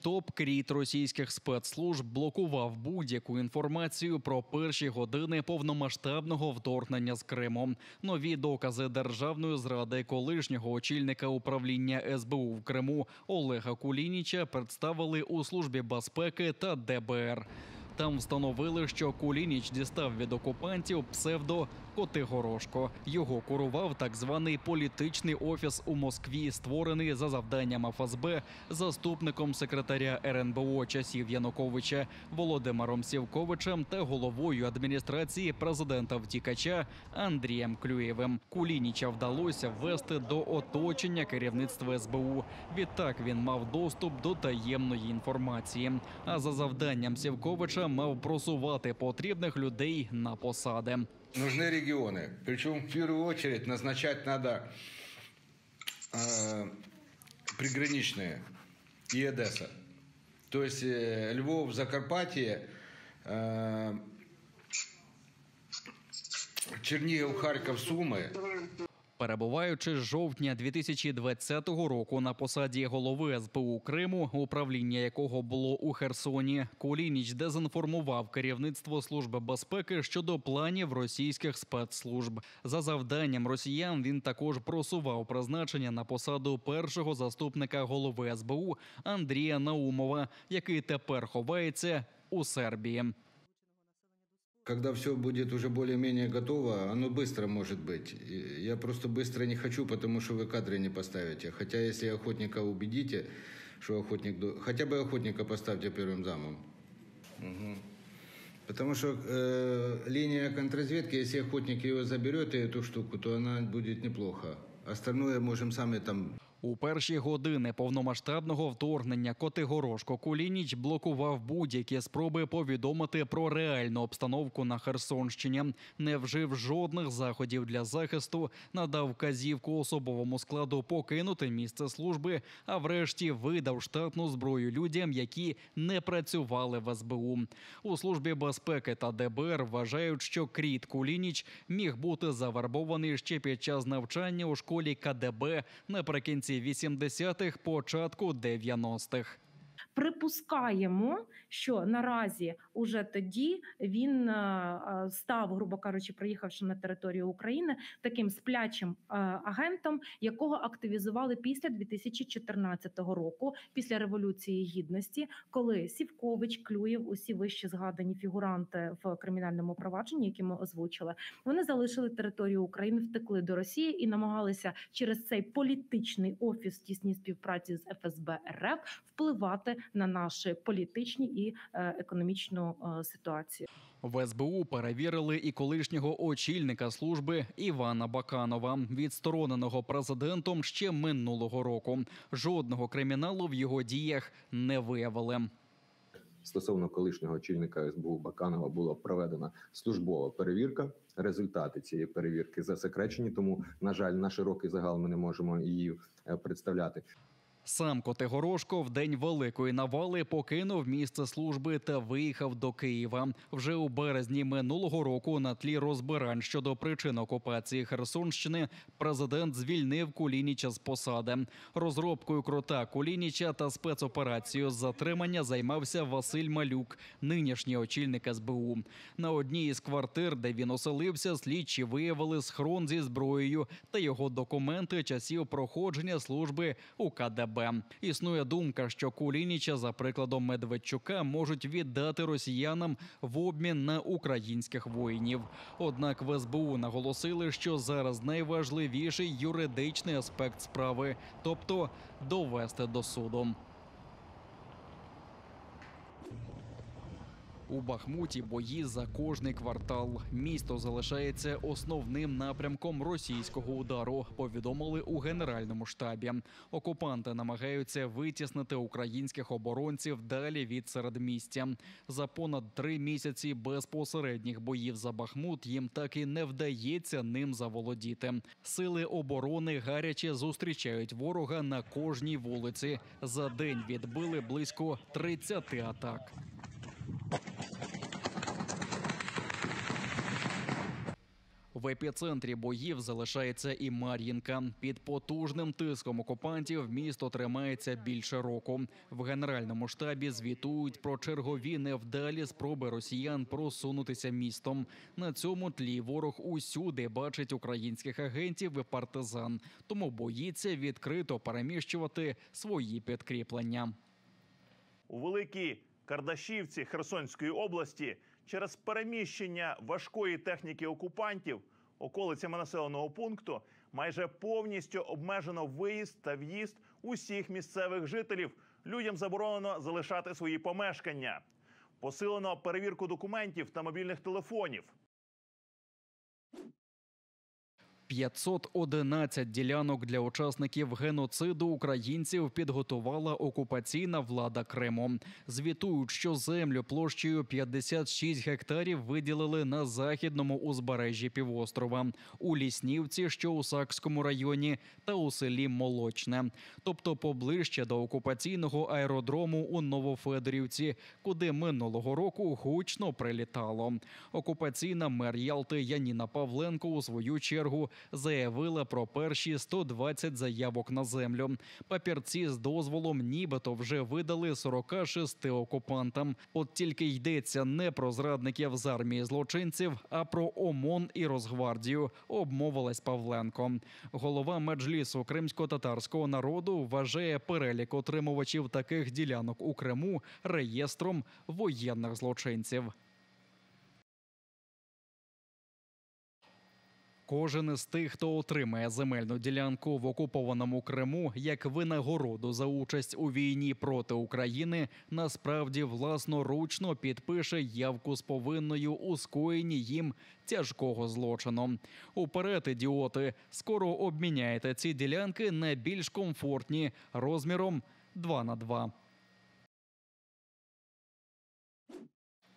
нон-стоп кріт російських спецслужб блокував будь-яку інформацію про перші години повномасштабного вторгнення з Криму. Нові докази державної зради колишнього очільника управління СБУ в Криму Олега Кулініча представили у Службі безпеки та ДБР. Там встановили, що Кулініч дістав від окупантів псевдо Котигорошко. Його курував так званий політичний офіс у Москві, створений за завданням ФСБ заступником секретаря РНБО часів Януковича Володимиром Сівковичем та головою адміністрації президента-втікача Андрієм Клюєвим. Кулініча вдалося ввести до оточення керівництва СБУ. Відтак він мав доступ до таємної інформації. А за завданням Сівковича мав просувати потрібних людей на посади. Нужны регионы. Причем в первую очередь назначать надо приграничные и Одесса. То есть Львов, Закарпатье, Чернігів, Харків, Суми. Перебуваючи з жовтня 2020 року на посаді голови СБУ Криму, управління якого було у Херсоні, Кулініч дезінформував керівництво Служби безпеки щодо планів російських спецслужб. За завданням росіян він також просував призначення на посаду першого заступника голови СБУ Андрія Наумова, який тепер ховається у Сербії. Когда все будет уже более-менее готово, оно быстро может быть. Я просто быстро не хочу, потому что вы кадры не поставите. Хотя если охотника убедите, что охотник... Хотя бы охотника поставьте первым замом. Угу. Потому что линия контрразведки, если охотник ее заберет, эту штуку, то она будет неплохо. Остальное можем сами там... У перші години повномасштабного вторгнення Котигорошко Кулініч блокував будь-які спроби повідомити про реальну обстановку на Херсонщині, не вжив жодних заходів для захисту, надав вказівку особовому складу покинути місце служби, а врешті видав штатну зброю людям, які не працювали в СБУ. У Службі безпеки та ДБР вважають, що кріт Кулініч міг бути завербований ще під час навчання у школі КДБ наприкінці 80-х, початку 90-х. Припускаємо, що наразі уже тоді він став, грубо кажучи, приїхавши на територію України, таким сплячим агентом, якого активізували після 2014 року, після Революції Гідності, коли Сівкович, Клюєв, усі вище згадані фігуранти в кримінальному провадженні, які ми озвучили, вони залишили територію України, втекли до Росії і намагалися через цей політичний офіс в тісній співпраці з ФСБ РФ впливати на наші політичні і економічну ситуацію. В СБУ перевірили і колишнього очільника служби Івана Баканова, відстороненого президентом ще минулого року. Жодного криміналу в його діях не виявили. Стосовно колишнього очільника СБУ Баканова була проведена службова перевірка. Результати цієї перевірки засекречені, тому, на жаль, на широкий загал ми не можемо її представляти. Сам Котигорошко в день Великої навали покинув місце служби та виїхав до Києва. Вже у березні минулого року на тлі розбирань щодо причин окупації Херсонщини президент звільнив Кулініча з посади. Розробкою крота Кулініча та спецоперацією з затримання займався Василь Малюк, нинішній очільник СБУ. На одній із квартир, де він оселився, слідчі виявили схрон зі зброєю та його документи часів проходження служби у КДБ. Існує думка, що Кулініча, за прикладом Медведчука, можуть віддати росіянам в обмін на українських воїнів. Однак в СБУ наголосили, що зараз найважливіший юридичний аспект справи, тобто довести до суду. У Бахмуті бої за кожний квартал. Місто залишається основним напрямком російського удару, повідомили у Генеральному штабі. Окупанти намагаються витіснити українських оборонців далі від середмістя. За понад 3 місяці безпосередніх боїв за Бахмут їм так і не вдається ним заволодіти. Сили оборони гаряче зустрічають ворога на кожній вулиці. За день відбили близько 30 атак. В епіцентрі боїв залишається і Мар'їнка. Під потужним тиском окупантів місто тримається більше року. В Генеральному штабі звітують про чергові невдалі спроби росіян просунутися містом. На цьому тлі ворог усюди бачить українських агентів і партизан, тому боїться відкрито переміщувати свої підкріплення. У Великій Кардашівці Херсонської області через переміщення важкої техніки окупантів околицями населеного пункту майже повністю обмежено виїзд та в'їзд усіх місцевих жителів. Людям заборонено залишати свої помешкання. Посилено перевірку документів та мобільних телефонів. 511 ділянок для учасників геноциду українців підготувала окупаційна влада Криму. Звітують, що землю площею 56 гектарів виділили на західному узбережжі півострова, у Ліснівці, що у Сакському районі, та у селі Молочне. Тобто поближче до окупаційного аеродрому у Новофедорівці, куди минулого року гучно прилітало. Окупаційна мер Ялти Яніна Павленко у свою чергу заявила про перші 120 заявок на землю. Папірці з дозволом нібито вже видали 46 окупантам. От тільки йдеться не про зрадників з армії злочинців, а про ОМОН і Росгвардію, обмовилась Павленко. Голова Меджлісу кримсько-татарського народу вважає перелік отримувачів таких ділянок у Криму реєстром воєнних злочинців. Кожен із тих, хто отримає земельну ділянку в окупованому Криму як винагороду за участь у війні проти України, насправді власноручно підпише явку з повинною у скоєнні їм тяжкого злочину. Уперед, ідіоти, скоро обміняєте ці ділянки на більш комфортні розміром 2х2.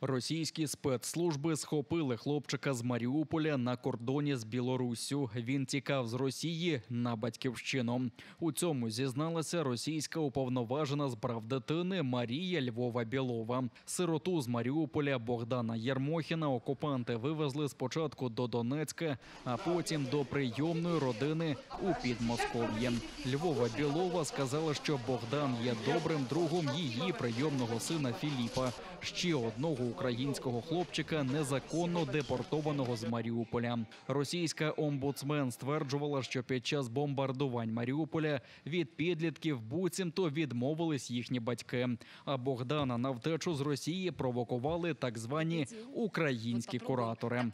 Російські спецслужби схопили хлопчика з Маріуполя на кордоні з Білоруссю. Він тікав з Росії на батьківщину. У цьому зізналася російська уповноважена з прав дитини Марія Львова-Білова. Сироту з Маріуполя Богдана Єрмохіна окупанти вивезли спочатку до Донецька, а потім до прийомної родини у Підмосков'ї. Львова-Білова сказала, що Богдан є добрим другом її прийомного сина Філіпа, ще одного українського хлопчика, незаконно депортованого з Маріуполя. Російська омбудсмен стверджувала, що під час бомбардувань Маріуполя від підлітків буцімто відмовились їхні батьки. А Богдана на втечу з Росії провокували так звані українські куратори.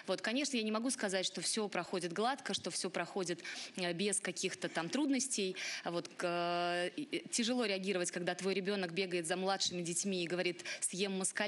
Вот, конечно, я не могу сказать, что все проходит гладко, что все проходит без каких-то там трудностей. Вот, тяжело реагировать, когда твой ребенок бегает за младшими детьми и говорит: «Съем москаленка».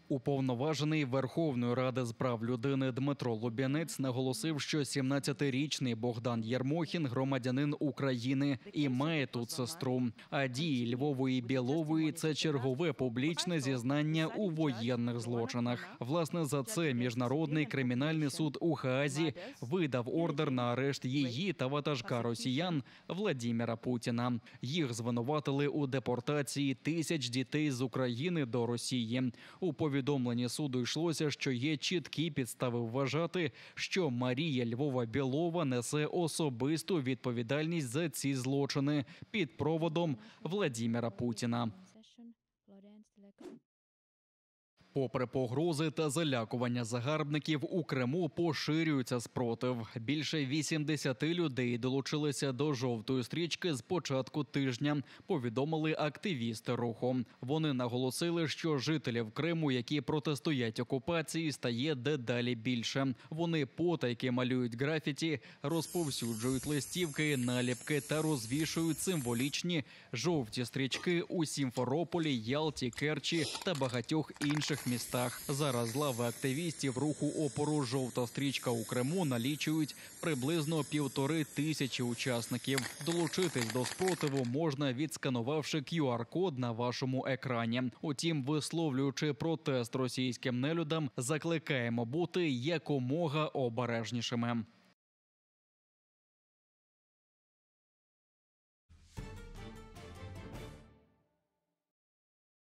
Уповноважений Верховної Ради з прав людини Дмитро Лубянець наголосив, що 17-річний Богдан Єрмохін – громадянин України і має тут сестру. А дії Львової-Білової – це чергове публічне зізнання у воєнних злочинах. Власне, за це Міжнародний кримінальний суд у Гаазі видав ордер на арешт її та ватажка росіян Владіміра Путіна. Їх звинуватили у депортації тисяч дітей з України до Росії. У повідомленні суду йшлося, що є чіткі підстави вважати, що Марія Львова-Білова несе особисту відповідальність за ці злочини під проводом Владіміра Путіна. Попри погрози та залякування загарбників, у Криму поширюється спротив. Більше 80 людей долучилися до жовтої стрічки з початку тижня, повідомили активісти руху. Вони наголосили, що жителів Криму, які протистоять окупації, стає дедалі більше. Вони потайки малюють графіті, розповсюджують листівки, наліпки та розвішують символічні жовті стрічки у Сімферополі, Ялті, Керчі та багатьох інших містах. Зараз лави активістів руху опору «Жовта стрічка» у Криму налічують приблизно 1500 учасників. Долучитись до спротиву можна, відсканувавши QR-код на вашому екрані. Утім, висловлюючи протест російським нелюдам, закликаємо бути якомога обережнішими.